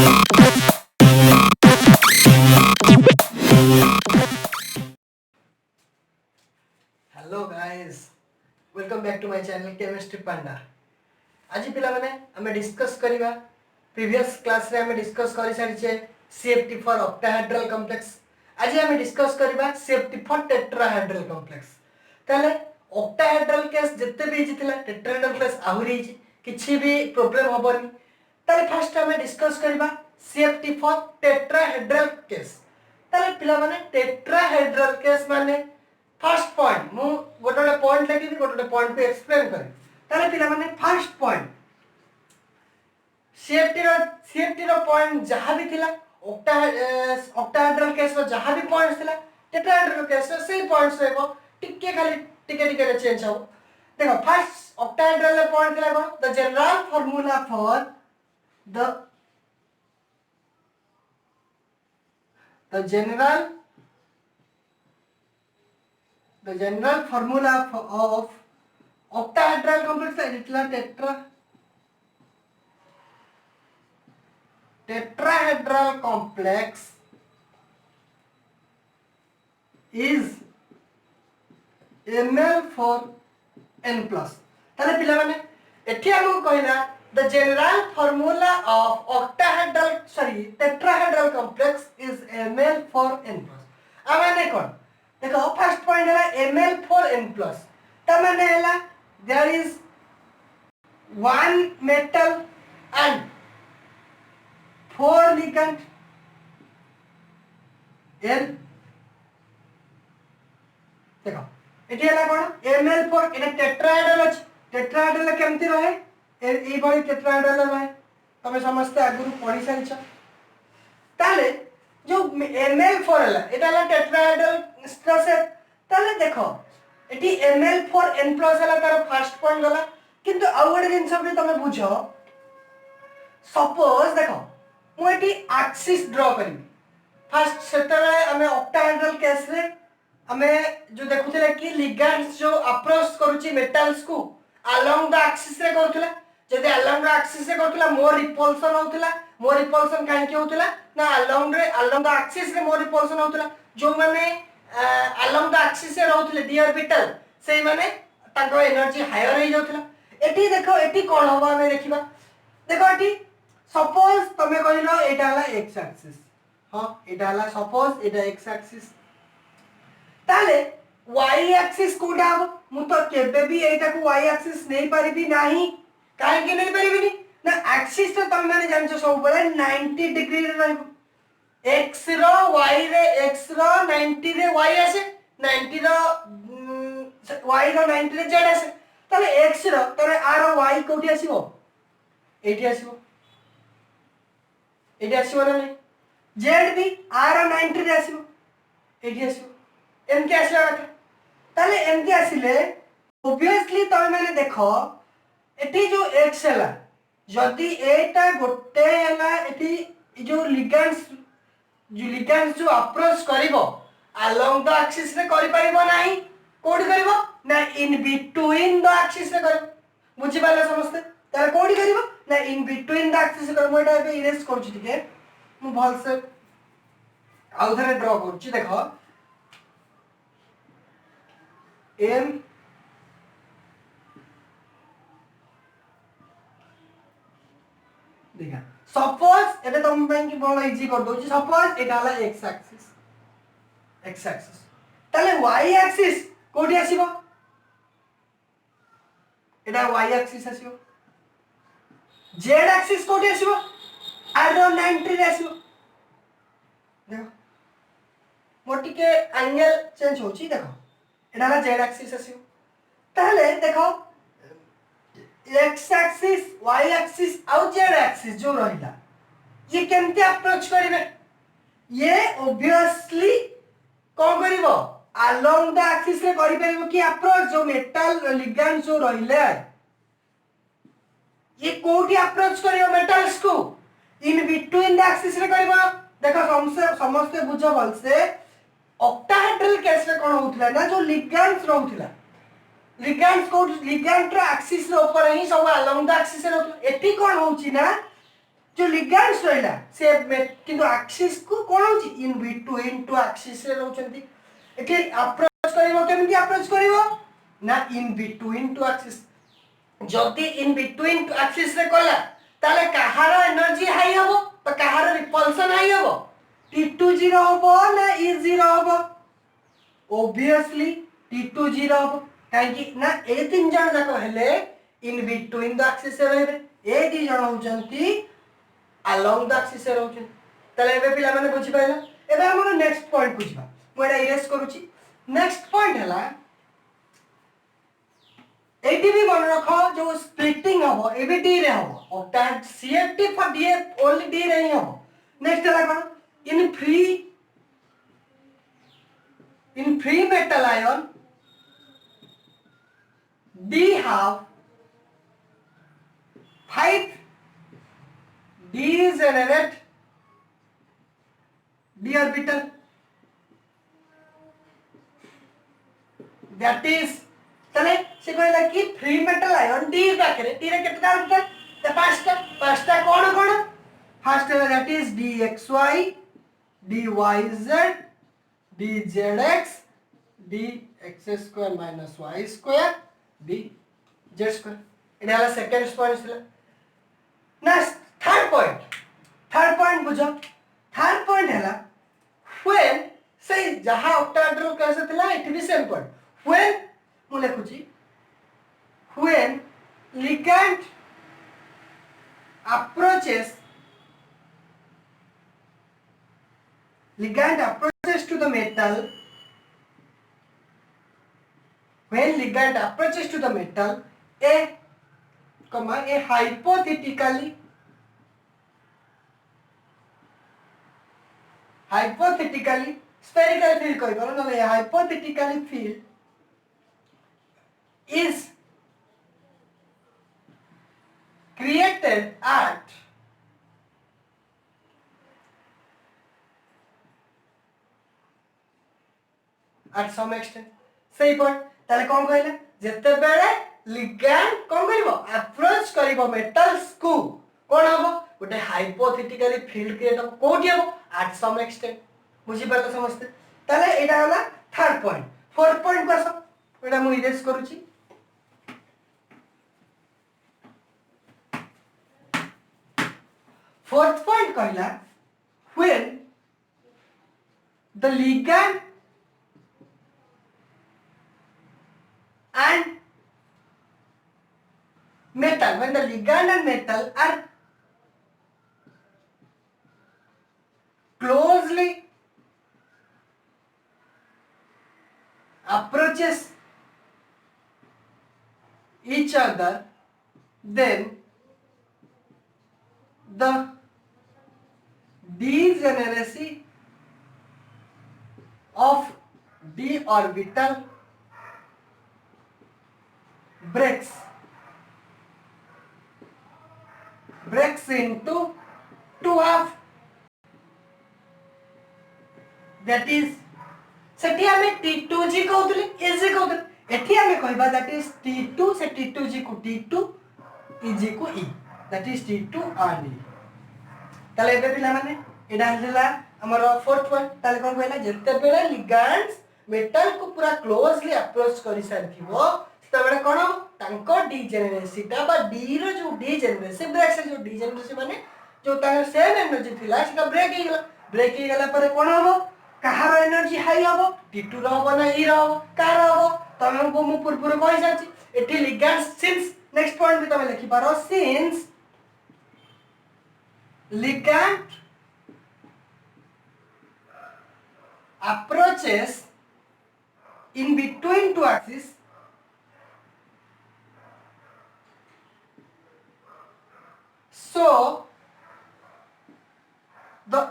Hello guys, welcome back to my channel chemistry Panda. आज पिला माने हमें डिस्कस करिबा प्रीवियस क्लास रे हमें डिस्कस करि सारिछे सीएफटी फॉर ऑक्टाहेड्रल कॉम्प्लेक्स। आज हमें डिस्कस करिबा सीएफटी फॉर टेट्राहेड्रल कॉम्प्लेक्स। ताले ऑक्टाहेड्रल केस जत्ते भी हिजितिला टेट्राहेड्रल केस आहुरी हिजि किछि भी प्रॉब्लम होबनी। ताले फर्स्ट हमें डिस्कस करिबा सीएफटी फॉर टेट्राहेड्रल केस। ताले पिला माने टेट्राहेड्रल केस माने फर्स्ट पॉइंट मु गोटे पॉइंट लिखी गोटे पॉइंट को एक्सप्लेन करी। ताले पिला माने फर्स्ट पॉइंट सीएफटी रो पॉइंट जहां भी थिला ऑक्टाहेड्रल केस रो जहां भी पॉइंट्स थिला टेट्राहेड्रल केस रो सेही पॉइंट्स रहबो, टिके खाली टिके रे चेंज हो। देखो फर्स्ट ऑक्टाहेड्रल रे पॉइंट थिला कोन the general formula for the general formula of octahedral complex tetrahedral complex is ml for n plus। ताले पिला माने एठी हमको कहला the general formula of tetrahedral complex is ml for n plus। आ माने कोन देखो फर्स्ट पॉइंट है ml for n plus। ता माने हैला there is one metal and four ligand n। देखो एठी हैला कोन ml for एटा टेट्राहेड्रल अछि। टेट्राहेड्रल केमति रहे ए बडी टेट्राहेड्रल रहे तमे समस्त आगुरु पढी सारिछ। ताले जो ml4 हला एटा हला टेट्राहेड्रल स्ट्रक्चर। ताले देखो एटी ml4 n+ हला तार फर्स्ट पॉइंट गला। किंतु आ गोटे जिंस भी तमे बुझो सपोज देखो मु एटी एक्सिस ड्रा करी फर्स्ट सेतरे हमें ऑक्टाहेड्रल केस रे हमें जो देखुथिले कि लिगेंड्स जो अप्रोच करूची मेटल्स को अलोंग द एक्सिस रे करूथिला। जदि अलोंग द एक्सिस रे करूथिला मोर रिपल्सन होउथिला। मोर रिपल्सन काहे कि होउथिला ना अलोंग द एक्सिस रे मोर रिपल्सन होउथिला। जो माने अलोंग द एक्सिस रे रहउथिले डी ऑर्बिटल सेही माने ताको एनर्जी हायर हो जाउथिला। एटी देखो एटी कोन होबा हमें देखिबा। देखो एटी सपोज तमे कहिलो एटा हला एक्स एक्सिस। हां एटा हला सपोज एटा एक्स एक्सिस। ताले वाई एक्सिस कोडा हो मु तो केबे भी एटा को वाई एक्सिस नै परिबी नाही। काहे कि नै परिबिनी ना एक्सिस तो तमे माने जानछो सब बेले 90 डिग्री रे रहबो। x रो y रे x रो 90 रे y आसे 90 रो y रो 90 रे z आसे। ताले x रो तरे r रो y कोठी आसीबो एठी आसीबो ना नै z भी r रो 90 रे आसीबो एठी आसीबो एमके आसीबा कथा। ताले एमके आसीले ऑब्वियसली तमे माने देखो एठी जो x हला जदी एटा गोटे हला एठी जो लिगेंड्स जो अप्रोच करिवो अलोंग द एक्सिस रे करि परिबो नाही कोडी करिवो ना इन बिटवीन द एक्सिस रे करिवो। बुझि पाले समस्त तार कोडी करिवो ना इन बिटवीन द एक्सिस रे करिवो। एटा बे इरेज करछु ठीक मु भल से आउ धरे ड्रा करछु। देखो m देखा सपोज एटा तुम ପାଇଁ कि बड़ा इजी कर दोची। सपोज एटा हला x एक्सिस ताले y एक्सिस कोठी आसीबो एटा y एक्सिस आसीबो। z एक्सिस कोठी आसीबो r रो 90 रे आसीबो। देखो मोटी के एंगल चेंज होची। देखो एटा हला z एक्सिस आसीबो। ताले देखो x एक्सिस y एक्सिस और z एक्सिस जो रहिला ये केमते अप्रोच करिवे ये ऑब्वियसली कोन करिवो अलोंग द एक्सिस रे करि परिबो कि अप्रोच जो मेटल लिगेंड जो रहिले ये कोठी अप्रोच करिवो मेटल्स को इन बिटवीन द एक्सिस रे करिवो। देखो समस्त बुझो भल से ऑक्टाहेड्रल केस रे कोन होउथला ना जो लिगेंड्स रहउथला लिगेंड्स को लिगेंड रो एक्सिस रे ऊपर ही सब अलोंग द एक्सिस रे एठी कोन होउची ना जो लिगैंड्स रहिला से किंतु एक्सिस को कोन होची इन बिटवीन टू एक्सिस रे रहउचंती एठी अप्रोच करिवो केमिति अप्रोच करिवो ना इन बिटवीन टू एक्सिस जदी इन बिटवीन टू एक्सिस रे कला ताले कहार एनर्जी हाई हबो तो कहार रिपल्सन हाई हबो T2 0 हबो ना E 0 हबो obviously T2 0 हबो काहे ना ए तीन जण जाको हेले इन बिटवीन द एक्सिस रे रहबे ए दी जण होचंती along the axis रे रहउछन तले एबे पिला माने बुझि पाइला एबे हमर नेक्स्ट पॉइंट बुझबा मु एटा इरेज करूची नेक्स्ट पॉइंट हला एटी भी मन रखो जो स्प्लिटिंग हबो एबे डी रे हबो octet CFT for d only d रे ही हबो नेक्स्ट हला कोन in free metal ion d have 5 degenerate d orbital that is तले से कहला कि फ्री मेटल आयन डी पाखरे डी रे केतना ऑर्बिटल त पांचटा कोन first that is dxy dyz dzx dx² - y² dz² एटा हला सेकंड पॉइंट हला नेक्स्ट थर्ड पॉइंट बुझो थर्ड पॉइंट है व्हेन से जहां ऑक्टाहेड्रल कैसे थिला इट भी सेम पॉइंट व्हेन मु लिखुची when ligand approaches to the metal when ligand approaches to the metal a hypothetically spherical field कहि पारो न hypothetically field is created at some extent सही पॉइंट ताले कोन कहले जते बेले लिगैंड कोन करबो अप्रोच करबो मेटल्स को कोन हबो गोटे हाइपोथेटिकली फील्ड क्रिएट हबो कोठी हबो at some extent बुझी पारला समझते ताले एटा होला थर्ड पॉइंट फोर्थ पॉइंट को सब एटा मु इरेज करूची फोर्थ पॉइंट कहला when the ligand and metal when the ligand and metal are closely approaches each other then the degeneracy of d orbital breaks into two half that is सेठी हमें T2G कहउतले Ag कहउतले एठी हमें कहबा that is T2 से T2G को T2 Eg को E that is T2 and E ताले एबे पिला माने एडा हला हमर फोर्थ पॉइंट ताले कोन कहला जते बेले लिगैंड्स मेटल को पूरा क्लोजली अप्रोच करि सारथिबो तबेले कोन तांको डीजेनरेसी ता बा डी रो जो डीजेनरेसी ब्रेक से जो डीजेनरेसी माने जो तार सेम एनर्जी थिला सेटा ब्रेक ही गला पर कोन हबो कहार एनर्जी हाई हबो T2 रो हबो ना E रो हबो कार हबो तमको मु पुरपुर कहि जाछि एठी लिगैंड्स सिंस नेक्स्ट पॉइंट भी तमे लिखि पारो since ligand approaches in between two axes so the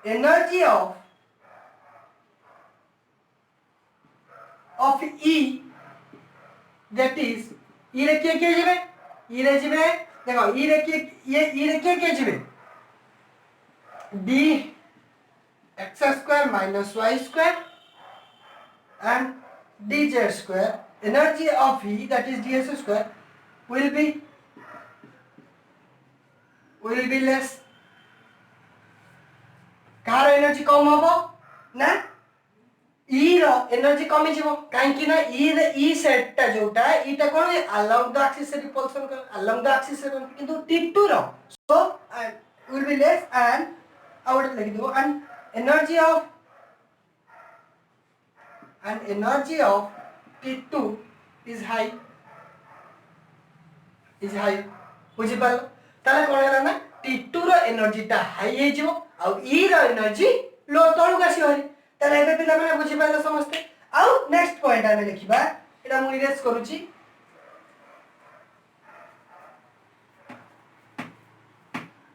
energy of E that is E रे के जिवे E रे जिवे देखो E रे के ये E रे के जिवे d x² - y² and dz² energy of E that is ds² will be will be less. कार एनर्जी कम होबो ना ई रो एनर्जी कमी जीवो काहे कि ना ई सेट टा जोटा इटा कोन अलोंग द एक्सिस से रिपल्सन कर अलोंग द एक्सिस से किंतु T2 row so will be less and I would लिख दो and energy of T2 is high बुझी पाल ताले कोन हैला ना T2 रो एनर्जी टा हाई हे जीवो आ ई रो एनर्जी लो तळु गासी होरी ताले एबे पिला माने बुझी पाल समस्ते आ नेक्स्ट पॉइंट आमे लिखिबा एटा मु इरेज करूची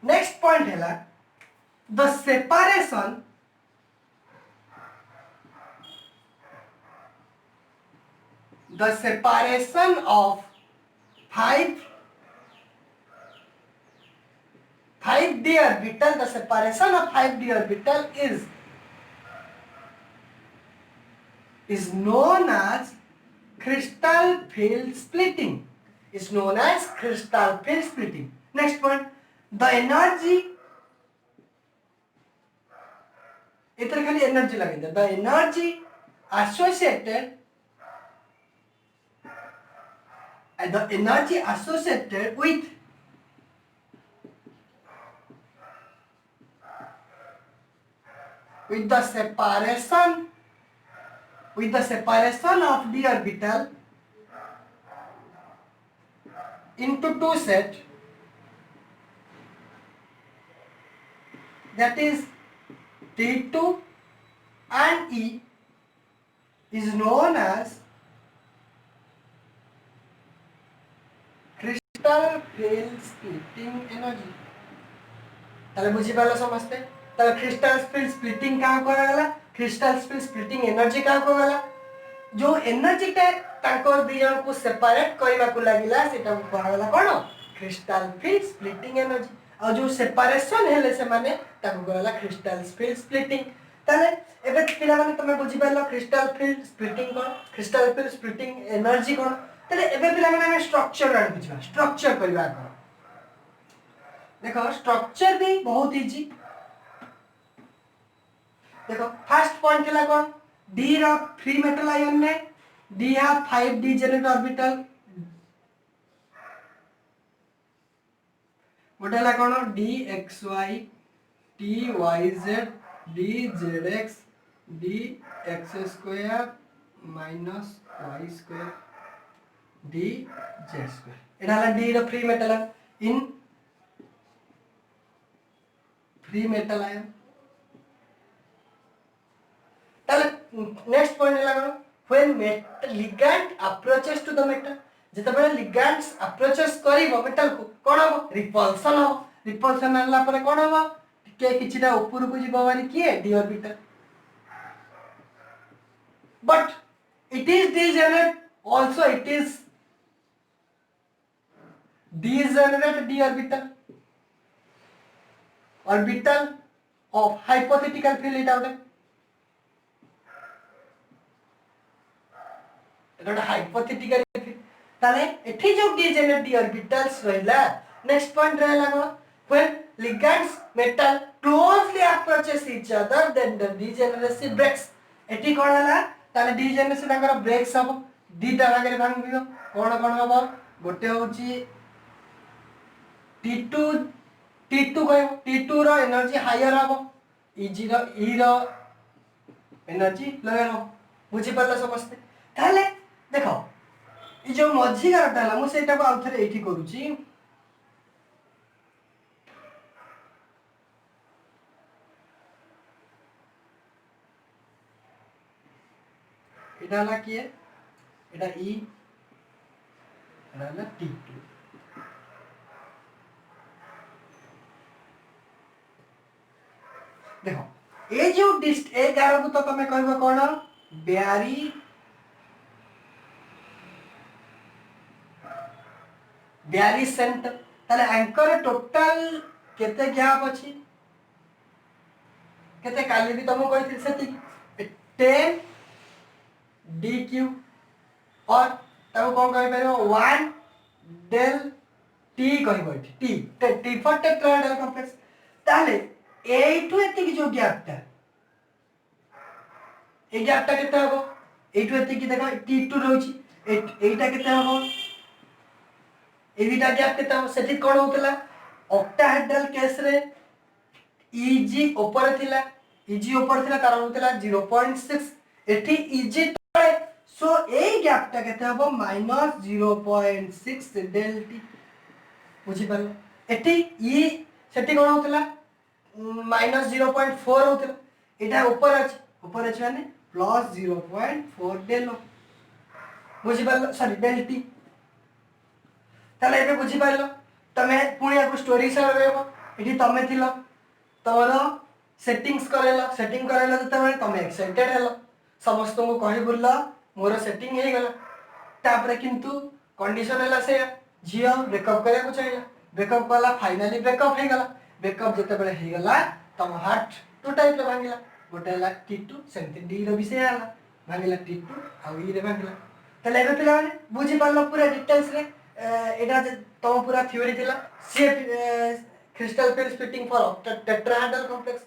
नेक्स्ट पॉइंट हैला the separation of 5d orbital, the separation of 5d orbital is known as crystal field splitting. Is known as crystal field splitting. Next point, the energy. इधर खाली energy लगे the energy associated with the separation of d orbital into two sets, that is T2 and E, is known as crystal field splitting energy. ताले बुझी पालो समझते ताले crystal field splitting का गला क्रिस्टल फील्ड स्प्लिटिंग एनर्जी का गला जो एनर्जी टा ताको दी जन को सेपरेट करबा को लागिला सेटा को गला कोन क्रिस्टल फील्ड स्प्लिटिंग एनर्जी आ जो सेपरेशन हेले से माने ताको गला क्रिस्टल फील्ड स्प्लिटिंग ताले एबे पिला माने तमे बुझी पालो क्रिस्टल फील्ड स्प्लिटिंग कोन क्रिस्टल फील्ड स्प्लिटिंग एनर्जी कोन ताले एबे पिला माने स्ट्रक्चर आन बुझबा स्ट्रक्चर करबा को देखो स्ट्रक्चर भी बहुत इजी देखो फर्स्ट पॉइंट केला कोन d रो फ्री मेटल आयन ने d है 5d जेनेट ऑर्बिटल मोटेला कोन dxy tyz dzx dx square minus y square dz square एडाला d रो free metal in free metal ion ताले नेक्स्ट पॉइंट लागो when ligand approaches to the metal जेतबे ligands approaches करिवो मेटल को कोन हो रिपल्सन आला पर कोन हो के किछिटा ऊपर को जीवो माने की d orbital but it is degenerate also it is degenerate d orbital of hypothetical field it out Etah hypothetical ताले एठी जो डिजेनरेट डी ऑर्बिटल्स रहला नेक्स्ट पॉइंट रहला कोन when ligands metal closely approaches each other then the degeneracy breaks एठी कोन हला ताले degeneration ताकर breaks हबो दीटा भागरे भांगियो कोन हबो गोटे होची T2 कहबो T2 रो एनर्जी हायर हबो E रो एनर्जी लोअर हबो बुझी पड़ला समझते ताले देखो ई जो मझी गारटा हला मु सेटा को आउथरे एठी करूची एटा हला किए एटा ई एटा हला T2 देखो ए जो डिस्ट ए गारो को तो तमे कहबो कोन ब्यारी सेंटर ताले एंकर टोटल केते गैप अछि केते काली भी तमो कहिथिल सेति 10 dq और तब कोन कहि परबो 1 del टी कहबो T T for tetrahedral complex ताले एठू एति जो गैपटा ए गैपटा केते हबो एठू एति की देखो टी2 रहउची एटा केते हबो ए दुटा गैप केते हबो सेठी कोन होतला ऑक्टाहेड्रल केस रे ईजी ऊपर थिला ईजी ऊपर थिला कारण होतला 0.6 एठी ईजी तळे सो ए गैपटा केते हबो -0.6 डेल टी बुझी पाल एठी ई सेठी कोन होतला -0.4 होतला एटा ऊपर अछि माने +0.4 डेल बुझी पाल सॉरी डेल टी ताले एबे बुझी पाइलो तमे पुणी आको स्टोरी से रहबो एठी तमे थिलो तमरो सेटिंग्स करेला जते तमे एक्साइटेड हेलो समस्त को कहि बुल्ला मोर सेटिंग हे गला तापरे किंतु कंडीशन हैला से जियो ब्रेकअप करे को चाहिला ब्रेकअप वाला फाइनली ब्रेकअप हे गला ब्रेकअप जते बेले हे गला तम हार्ट टू टाइप भांगिला गोटे ला टी2 सेंति डी रो विषय आला भांगिला टी2 आ ई रे भांगिला तले एबे पिला माने बुझी पारलो पूरा डिटेल्स रे एटा तम पूरा थ्योरी थिला सी crystal pair splitting for tetrahedral complex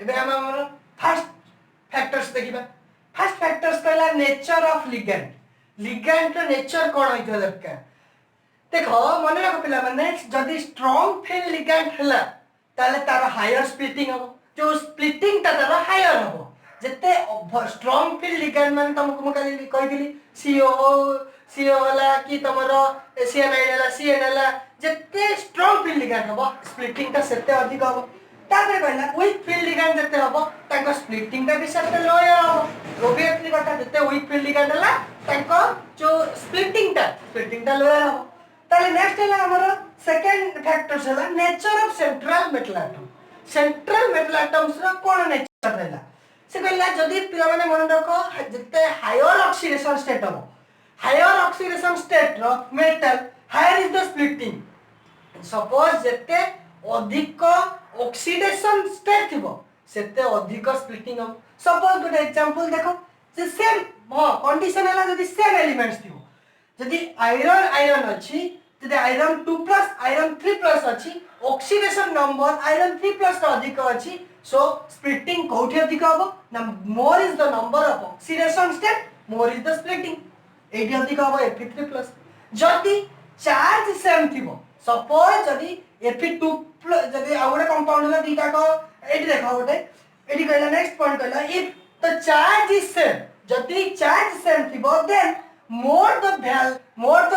एबे हमर फर्स्ट फैक्टर्स देखिबा फर्स्ट फैक्टर्स कहला नेचर ऑफ लिगैंड रो नेचर कोन होइतो दरकार देखो मन रखो पिला माने जदी स्ट्रांग फील्ड लिगैंड हला ताले तार हायर स्प्लिटिंग हो जो स्प्लिटिंग ता तार हायर हो जते स्ट्रांग फील्ड लिगैंड माने तुमको म काली कहिदिली सीओ वाला कि तमरो सीएनआई वाला सीएन वाला जते स्ट्रांग फील्ड लिगैंड हो स्प्लिटिंग ता सेते अधिक हो तारे कहला वीक फील्ड लिगैंड जते हो ताको स्प्लिटिंग ता भी सेते लोयर हो ओबियसली कथा जते वीक फील्ड लिगैंड हला ताको जो स्प्लिटिंग ता लोयर हो ताले नेक्स्ट हला हमरो सेकंड फैक्टर्स हला nature of central metal atoms रो कोन नेचर रहला से कहला जदी पिला माने मन रखो जते हायर ऑक्सीडेशन स्टेट रो metal higher is the splitting suppose जते अधिक ऑक्सीडेशन स्टेट थिबो सेते अधिक स्प्लिटिंग हो सपोज गुड एग्जांपल देखो जे सेम कंडीशन हला जदी सेम एलिमेंट्स थिबो जदी आयरन अछि जदी आयरन 2 प्लस आयरन 3 प्लस अछि ऑक्सीडेशन नंबर आयरन 3 प्लस रो अधिक अछि सो स्प्लिटिंग कोठी अधिक होबो ना more is the number of oxidation state more is the splitting एठी अधिक होबो Fe3 प्लस जदी चार्ज सेम थिबो सपोज जदी Fe2 प्लस जदी आउडे कंपाउंड हला दीटा को एठी देखो गोटे एठी कहला नेक्स्ट पॉइंट कहला if the charge is same जदी चार्ज सेम थिबो then more the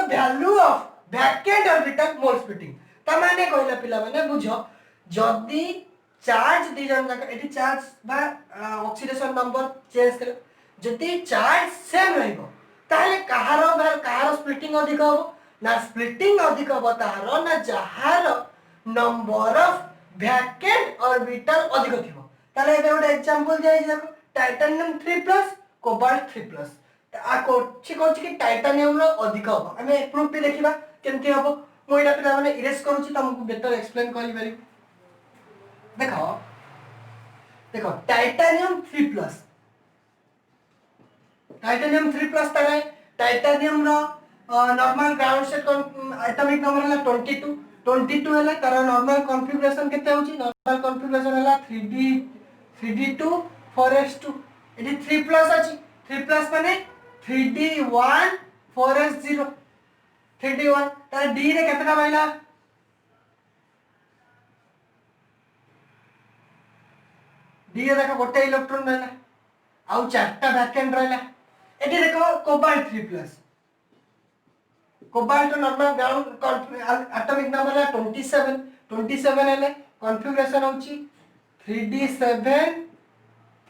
value of vacant orbital more splitting त माने कहला पिला माने बुझो जदी चार्ज दी जन जाक एठी चार्ज बा ऑक्सीडेशन नंबर चेंज कर जदी चार्ज सेम रहइबो ताले कहारो स्प्लिटिंग अधिक हो ना स्प्लिटिंग अधिक हो तारो ना जहार नंबर ऑफ वैकेंट ऑर्बिटल अधिक थिबो ताले एबे गोटे एग्जांपल जाय देखो टाइटेनियम 3+ कोबाल्ट 3+ आ कोछि कि टाइटेनियम रो अधिक हो हमें प्रूफ भी देखिबा केमति हो मो एटा पिला माने इरेज करूची तुमको बेटर एक्सप्लेन करि पारि देखो टाइटेनियम 3+ तारे टाइटेनियम रो normal ground state atomic number हला 22 हला तार नॉर्मल कॉन्फ़िगरेशन केते होची नॉर्मल कॉन्फ़िगरेशन हला 3d2 4s2 एटी 3+ अछि 3+ माने 3d1 4s0 3d1 तार d रे केतना बाइला d रे देखो गोटे इलेक्ट्रॉन रहला आउ चारटा वैकेंट रहला एटी देखो cobalt 3+ cobalt normal ground atomic number है 27 है कॉन्फ़िगरेशन होची 3d7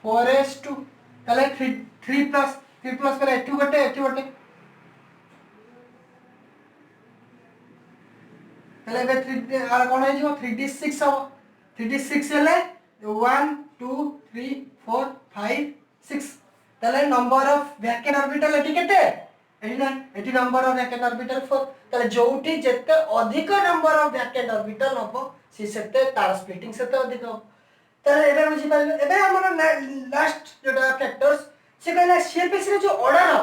4s2 ताले 3+ पर एठी गोटे ताले बे 3 आर कोन है जो 3d6 हो 3d6 हेले 1 2 3 4 5 6 ताले नंबर ऑफ वैकेंट ऑर्बिटल एठी केते एठी नंबर ऑफ वैकेंट ऑर्बिटल 4 ताले जोठी जते अधिक नंबर ऑफ वैकेंट ऑर्बिटल हो सी सेते तार स्प्लिटिंग सेते अधिक हो ताले एबे बुझी पाइलो एबे हमर लास्ट जोटा फैक्टर्स से कहला शेपेस रे जो ऑर्डर हो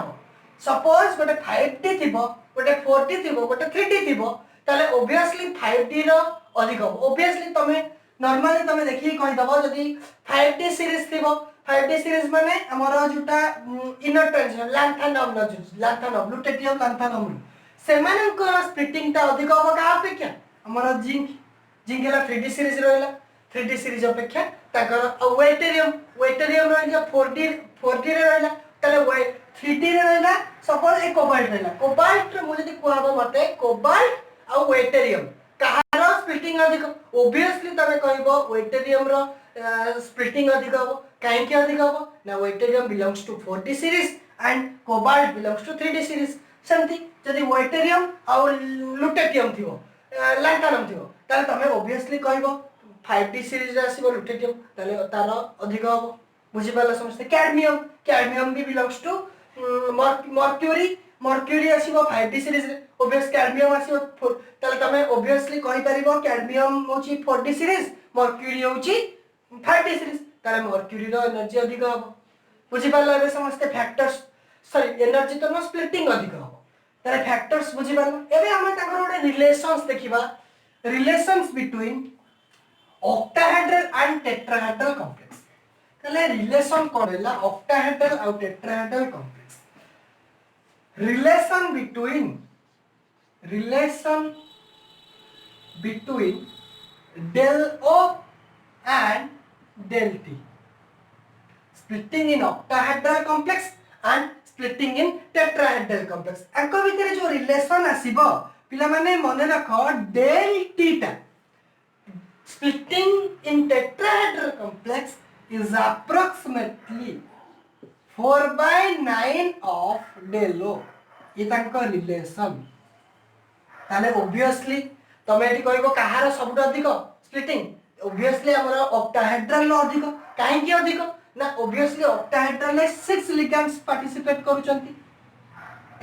सपोज गोटे 5D थिबो गोटे 4D थिबो गोटे 3D थिबो ताले ऑब्वियसली 5D रो अधिक हो ऑब्वियसली तमे नॉर्मली तमे देखि कहि दबो जदी 5D सीरीज थिबो 5D सीरीज माने हमर जुटा इनर ट्रांजिशन लैंथानम लुटेटियम लैंथानम सेमानकर स्प्लिटिंग ता अधिक हो का अपेक्षा हमर जिंक 3D सीरीज रहला 3D सीरीज अपेक्षा ताकर वेटेरियम रहला 4D रे रहला ताले 3D रे रहला सपोज ए कोबाल्ट रहला कोबाल्ट मु जदी कहबो मते कोबाल्ट आ वेटेरियम कहारो स्प्लिटिंग अधिक ऑब्वियसली तमे कहबो वेटेरियम रो स्प्लिटिंग अधिक हो काहे के अधिक हो ना yttrium belongs to 4D series and cobalt belongs to 3D series सेमती जदी वेटेरियम आ लुटेटियम थिबो लैंथानम थिबो ताले तमे ऑब्वियसली कहबो 5D सीरीज रे आसीबो लुटेटियम ताले तार अधिक हो बुझि पाला समस्त कैडमियम भी बिलोंग्स टू मर्क्यूरी आसीबो 5D सीरीज रे ऑब्वियस कैडमियम आसीबो ताले तमे ऑब्वियसली कहि परिबो कैडमियम होची 4D सीरीज मर्क्यूरी होची 5D सीरीज ताले मर्क्यूरी रो एनर्जी अधिक हो बुझि पाला एबे समस्त फैक्टर्स सॉरी एनर्जी तो न स्प्लिटिंग अधिक हो ताले फैक्टर्स बुझि पाला एबे हम ताकर ओडे रिलेशंस देखिबा relations between octahedral and tetrahedral complex ताले रिलेशन कोन हैला octahedral और tetrahedral complex relation between del O and del T splitting in octahedral complex and splitting in tetrahedral complex अंको भितरे जो रिलेशन आसीबो पिला माने मने रखो del T टा splitting in tetrahedral complex is approximately 4/9 of del O ये तांको रिलेशन ताले ऑब्वियसली तमे एठी कहबो कहार सबट अधिक स्प्लिटिंग ऑब्वियसली हमर ऑक्टाहेड्रल लो अधिक काहे की अधिक ना ऑब्वियसली ऑक्टाहेड्रल ले 6 लिगेंड्स पार्टिसिपेट करूचंती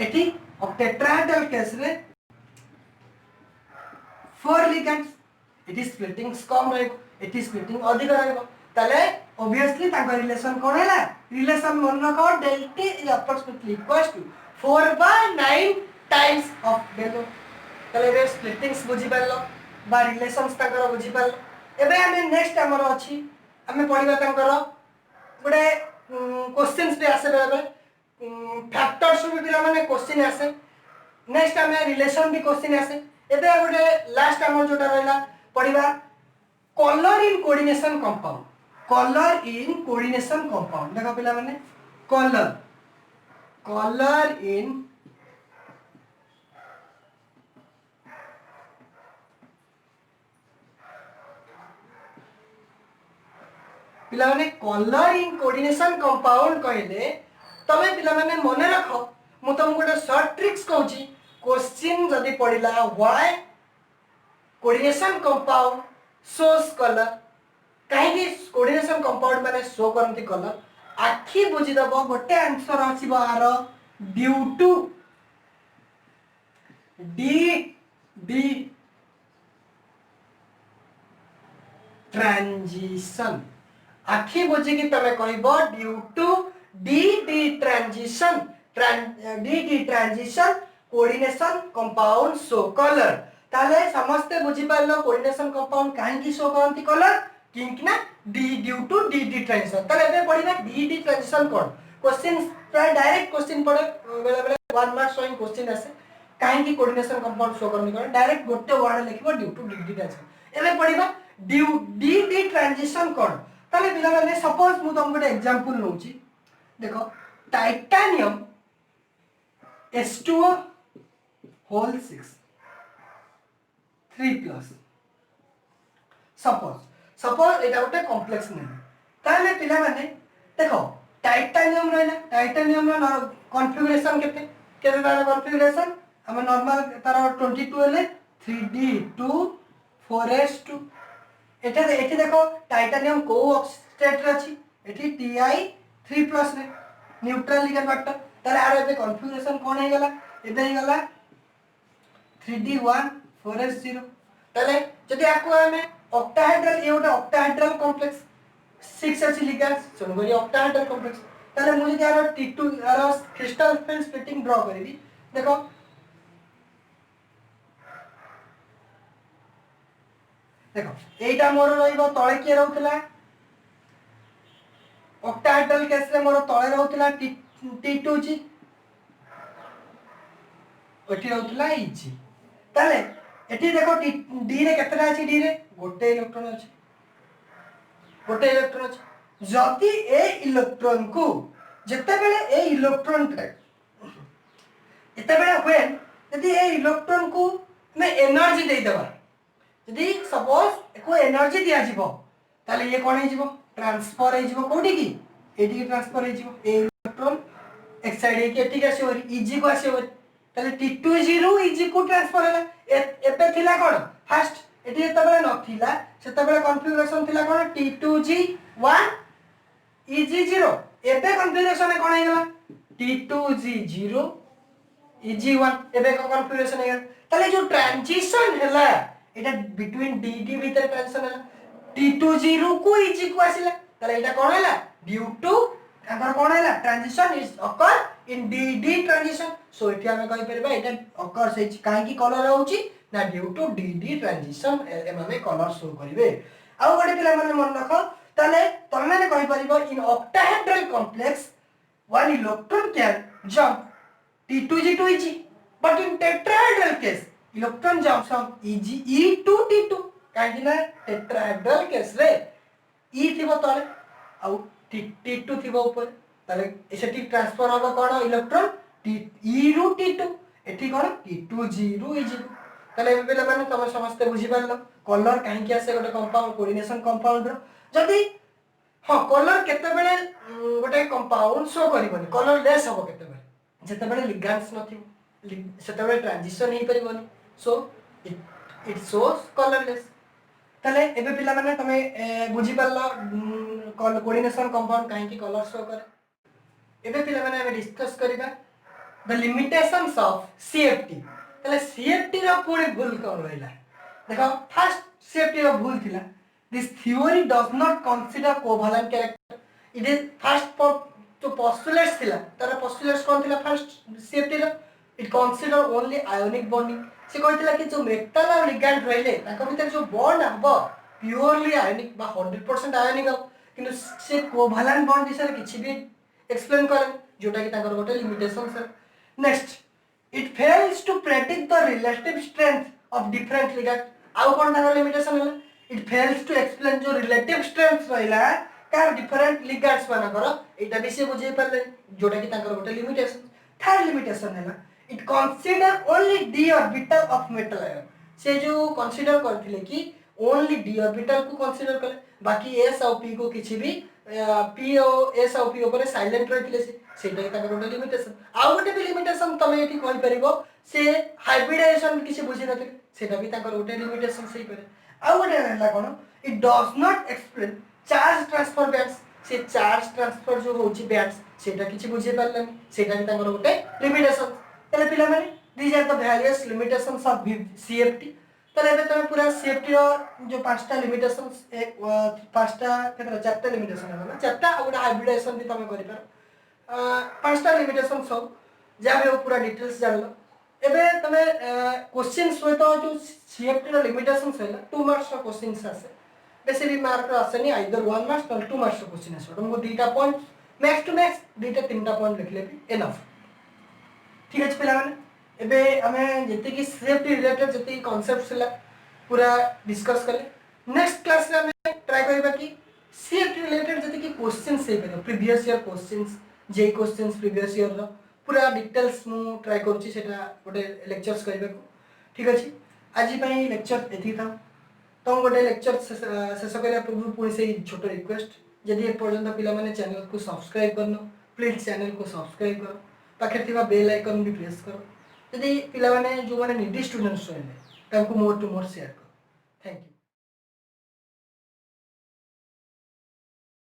एठी टेट्राहेड्रल केस रे 4 लिगेंड्स इट इज स्प्लिटिंग कम रहबो इट इज स्प्लिटिंग अधिक रहबो ताले ऑब्वियसली ताको रिलेशन कोन हैला रिलेशन मन रखो del T is approximately equals to 4/9 times of del O ताले रे स्प्लिटिंग्स बुझि पारलो बा रिलेशंस ताकर बुझि पारलो एबे हमें नेक्स्ट हमर अछि हमें पढिबा ताकर गुडे क्वेश्चंस पे आसे बेले फैक्टर्स भी पिला माने क्वेश्चन आसे नेक्स्ट हमें रिलेशन भी क्वेश्चन आसे एबे गुडे लास्ट हमर जोटा रहला पढिबा कलर इन कोऑर्डिनेशन कंपाउंड देखो पिला माने कलर इन पिला माने कलर इन कोऑर्डिनेशन कंपाउंड कहले तमे पिला माने मने रखो मु तुम गोटे शॉर्ट ट्रिक्स कहूची क्वेश्चन जदी पडिला why coordination compound shows colour काहे कोऑर्डिनेशन कंपाउंड माने शो करंती कलर आखी बुझी दबो गोटे आंसर आसीबो आरो ड्यू टू डी ट्रांजिशन आखी बुझी कि तमे कहबो due to d transition coordination compound show colour ताले समस्त बुझी पारलो कोऑर्डिनेशन कंपाउंड काहे की शो करंती कलर किंक ना d due to d transition ताले एबे पढिना डी ट्रांजिशन कोन क्वेश्चन प्राय डायरेक्ट क्वेश्चन पड़े बेले बेले 1 मार्क शोइंग क्वेश्चन आसे काहे की कोऑर्डिनेशन कंपाउंड शो करंती कलर डायरेक्ट गोटे वर्ड लिखबो ड्यू टू डी ट्रांजिशन एबे पढिबा डी ट्रांजिशन कोन ताले बिला माने सपोज मु तुमको एक एग्जांपल नउची देखो टाइटेनियम S2O होल 6 3+ सपोज एटा गोटे कॉम्प्लेक्स नेम ताले पिला माने देखो टाइटेनियम रहला टाइटेनियम रो कॉन्फ़िगरेशन केते तार कॉन्फ़िगरेशन हम नॉर्मल तार 22 ले 3D2 4S2 एठी देखो टाइटेनियम को स्टेट रे अछि एठी Ti3+ रे न्यूट्रल लिगेंड फैक्टर ताले आरो एबे कॉन्फ़िगरेशन कोन हे गेला एबे हे गेला 3D1 4S0 ताले जदि आको हमें ऑक्टाहेड्रल ये गोटे ऑक्टाहेड्रल कॉम्प्लेक्स 6 अछि लिगेंड्स सुन गरी ऑक्टाहेड्रल कॉम्प्लेक्स ताले मुझे यार T2 यार क्रिस्टल फिल्म स्प्लिटिंग ड्रॉ करी देखो देखो एटा मोर रहइबो तळे के रहउतला ऑक्टाहेड्रल केस रे मोर तळे रहउतला T2G ओठी रहउतला EG ताले एठी देखो D रे केतरा अछि D रे गोटे इलेक्ट्रॉन अछि गोटे इलेक्ट्रॉन अछि जति ए इलेक्ट्रॉन को जते बेले ए इलेक्ट्रॉन एते बेले व्हेन यदि ए इलेक्ट्रॉन को में एनर्जी दे देबा यदि सपोज एको एनर्जी दिया जीवो ताले ये कोन हे जीवो ट्रांसफर हे जीवो कोठी की एटी की ट्रांसफर हे जीवो ए इलेक्ट्रॉन एक साइड हे के ठीक आसी होरी Eg को आसी होरी ताले T2G रू Eg को ट्रांसफर हैला एबे थिला कोन फर्स्ट एटी एते बेले नथिला सेते बेले कॉन्फ़िगरेशन थिला कोन T2G1 Eg0 एबे कॉन्फ़िगरेशन कोन हे गेला T2G0 Eg1 एबे को कॉन्फ़िगरेशन हे गेला ताले जो ट्रांजिशन हैला एटा बिटवीन dd भीतर ट्रांजिशन हैला T2G को Eg को आसिला ताले एटा कोन हैला ड्यू टू अगर कोन हैला transition is occur in dd transition so एठी हमें कहि परबा एटा अकर से काहे की कलर होउची ना ड्यू टू dd ट्रांजिशन एमाने कलर शो करिवे आ गोटे पिला माने मन रखो ताले तमे माने कहि परबो in octahedral complex one electron can jump T2G to Eg but in tetrahedral case electron jumps from E to T2 काहे ना टेट्राहेड्रल केस रे E थिबो तले आउ T2 थिबो ऊपर तले एसेटी ट्रांसफर होबो कोन इलेक्ट्रॉन E रू T2 एठी कोन T2G रू Eg तले बेले माने तमे समस्त बुझी पारलो कलर काहे कि आसे गोटे कंपाउंड कोऑर्डिनेशन कंपाउंड रो जदी हां कलर केते बेले गोटे कंपाउंड शो करिवनी कलर लेस होबो केते बेले जेते बेले लिगेंड्स नथिबो सेते बेले ट्रांजिशन हे परिवनी सो इट शोस कलरलेस तले एबे पिला माने तमे बुझी पारलो कोऑर्डिनेशन कंपाउंड काहे कि कलर शो करे एबे पिला माने हम डिस्कस करिबा द लिमिटेशंस ऑफ CFT तले CFT रो पूरी भूल कोन रहला देखो फर्स्ट CFT रो भूल थिला this theory does not consider covalent character it is first तो पोस्टुलेट्स थिला तारा पोस्टुलेट्स कोन थिला फर्स्ट CFT रो it consider only ionic bonding से कहतिला कि जो मेटल और लिगेंड रहले ताको भीतर जो बॉन्ड हबो प्योरली आयोनिक बा 100% आयोनिक हो किंतु से कोवैलेंट बॉन्ड विषय किछि भी एक्सप्लेन करे जोटा कि ताकर गोटे लिमिटेशन है next it fails to predict the relative strength of different ligand आउ कोन ताकर लिमिटेशन है इट फेल्स टू एक्सप्लेन जो रिलेटिव स्ट्रेंथ रहला कार डिफरेंट लिगेंड्स माना करो एटा विषय बुझे परले जोटा कि ताकर गोटे लिमिटेशन थर्ड लिमिटेशन है it consider only d orbital of metal ion से जो कंसीडर करथिले कि ओनली d ऑर्बिटल को कंसीडर करे बाकी s और p को किछि भी p और s और p ऊपर साइलेंट रहिथिले सेटा का गोटे लिमिटेशन आ गोटे भी लिमिटेशन तमे एठी कहि परिबो से हाइब्रिडाइजेशन किछि बुझि नथिले सेटा भी ताकर गोटे लिमिटेशन सही करे आ गोटे हला कोन it does not explain charge transfer bands से चार्ज ट्रांसफर जो होची बैंड्स सेटा किछि बुझि पारलनी सेटा भी ताकर गोटे लिमिटेशन तले पिला माने these are the various limitations of CFT तले एबे तमे पूरा CFT रो जो पांचटा लिमिटेशंस एक पांचटा केतरा चारटा लिमिटेशन है चारटा आ गोटा हाइब्रिडाइजेशन भी तमे करि पार पांचटा लिमिटेशन सब जाबे पूरा डिटेल्स जानलो एबे तमे क्वेश्चन सहित जो CFT रो लिमिटेशंस है 2 मार्क्स रो क्वेश्चंस आसे बेसी भी मार्क रो आसेनी आइदर 1 मार्क्स और 2 मार्क्स रो क्वेश्चन आसे तुमको दुईटा पॉइंट मैक्स टू मैक्स दुईटा तीनटा पॉइंट लिखले भी एनफ ठीक है पिला माने एबे हमें जति की सेफ्टी रिलेटेड जति कांसेप्ट्स हला पूरा डिस्कस करले नेक्स्ट क्लास रे हमें ट्राई करबा कि सेफ्टी रिलेटेड जति की क्वेश्चंस से करो प्रीवियस ईयर क्वेश्चंस जे क्वेश्चंस प्रीवियस ईयर रो पूरा डिटेल्स मु ट्राई करछि सेटा गोटे लेक्चर्स करबा को ठीक अछि आज पई लेक्चर एथि था तो गोटे लेक्चर शेष करिया पूर्व पुणी से छोटो रिक्वेस्ट यदि ए पर्यंत पिला माने चैनल को सब्सक्राइब करनो प्लीज चैनल को सब्सक्राइब करो पाखे थिबा बेल आइकन भी प्रेस करो यदि पिला माने जो माने निडी स्टूडेंट्स रहले तांको मोर टू मोर शेयर करो थैंक यू।